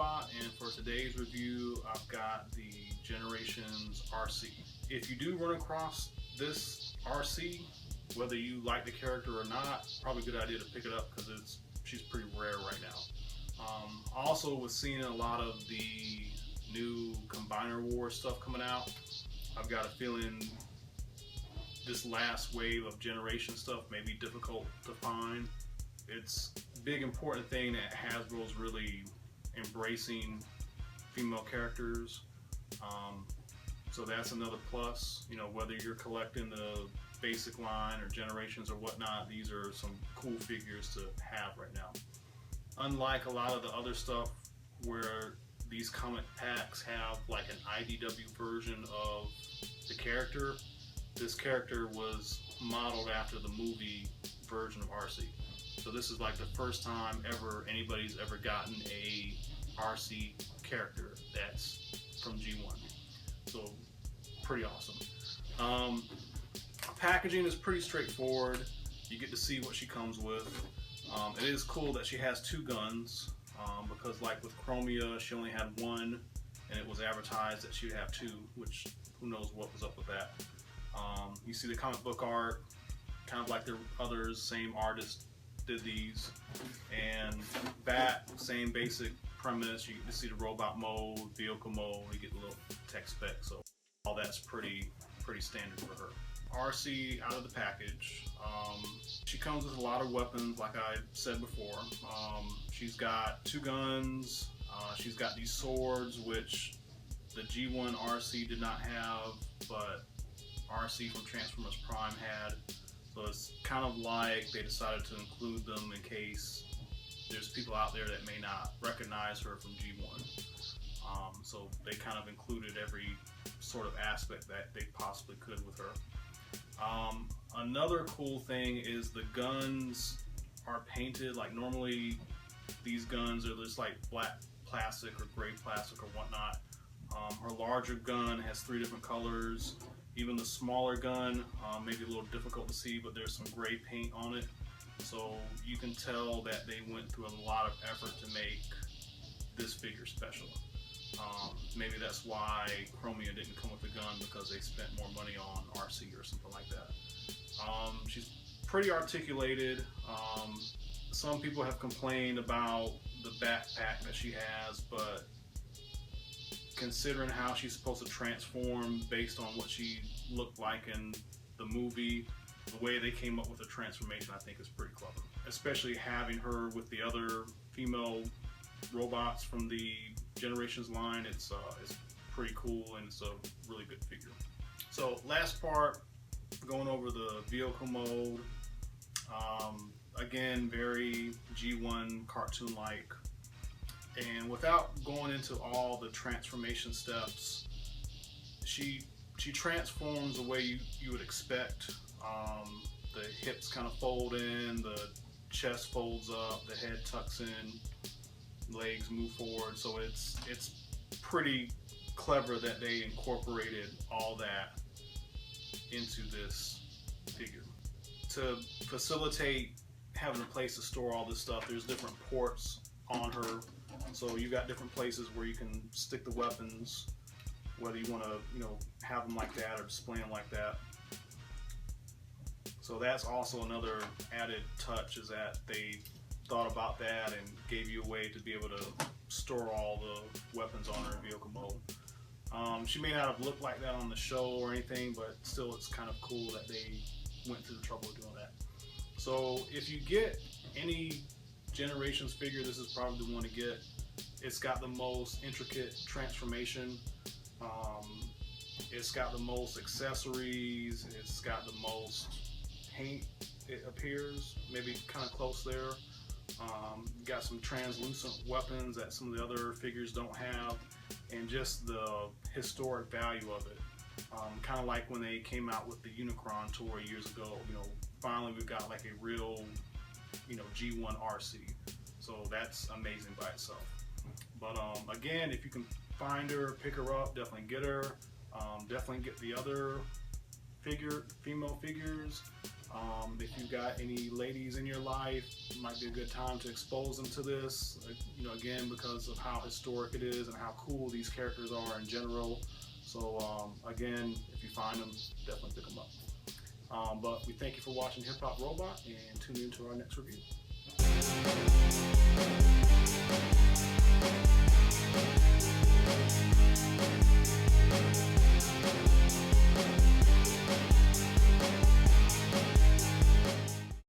Robot, and for today's review I've got the Generations Arcee. If you do run across this Arcee, whether you like the character or not, probably a good idea to pick it up because she's pretty rare right now. Also, with seeing a lot of the new Combiner War stuff coming out, I've got a feeling this last wave of Generation stuff may be difficult to find. It's a big important thing that Hasbro's really embracing female characters. So that's another plus. You know, whether you're collecting the basic line or Generations or whatnot, these are some cool figures to have right now. Unlike a lot of the other stuff where these comic packs have like an IDW version of the character, this character was modeled after the movie version of Arcee. So this is like the first time ever anybody's ever gotten a Arcee character that's from G1. So pretty awesome. Packaging is pretty straightforward. You get to see what she comes with. It is cool that she has two guns because like with Chromia, she only had one and it was advertised that she would have two, which who knows what was up with that. You see the comic book art, kind of like the others, same artist did these. And Bat, same basic premise. You get to see the robot mode, vehicle mode, you get a little tech spec, so all that's pretty standard for her. Arcee out of the package. She comes with a lot of weapons, like I said before. She's got two guns. She's got these swords, which the G1 Arcee did not have, but Arcee from Transformers Prime had. So it's kind of like they decided to include them in case there's people out there that may not recognize her from G1. So they kind of included every sort of aspect that they possibly could with her. Another cool thing is the guns are painted. Like normally these guns are just like black plastic or gray plastic or whatnot. Her larger gun has three different colors. Even the smaller gun may be a little difficult to see, but there's some gray paint on it. So you can tell that they went through a lot of effort to make this figure special. Maybe that's why Chromia didn't come with the gun, because they spent more money on Arcee or something like that. She's pretty articulated. Some people have complained about the backpack that she has, but considering how she's supposed to transform based on what she looked like in the movie, the way they came up with the transformation I think is pretty clever. Especially having her with the other female robots from the Generations line, it's pretty cool and it's a really good figure. So last part, going over the vehicle mode. Again, very G1 cartoon-like. And without going into all the transformation steps, she transforms the way you would expect. The hips kind of fold in, the chest folds up, the head tucks in, legs move forward. So it's pretty clever that they incorporated all that into this figure. To facilitate having a place to store all this stuff, there's different ports on her. So you got different places where you can stick the weapons, whether you want to, have them like that or display them like that. So that's also another added touch, is that they thought about that and gave you a way to be able to store all the weapons on her in vehicle mode. She may not have looked like that on the show or anything, but still it's kind of cool that they went through the trouble of doing that. So if you get any Generations figure, this is probably the one to get. It's got the most intricate transformation. It's got the most accessories. It's got the most paint, it appears, maybe kind of close there. Got some translucent weapons that some of the other figures don't have, and just the historic value of it. Kind of like when they came out with the Unicron tour years ago. Finally we've got like a real, G1 Arcee. So that's amazing by itself. But again, if you can find her, pick her up, definitely get her. Definitely get the other female figures. If you've got any ladies in your life, it might be a good time to expose them to this. You know, again, because of how historic it is and how cool these characters are in general. So again, if you find them, definitely pick them up. But we thank you for watching Hip Hop Robot, and tune in to our next review.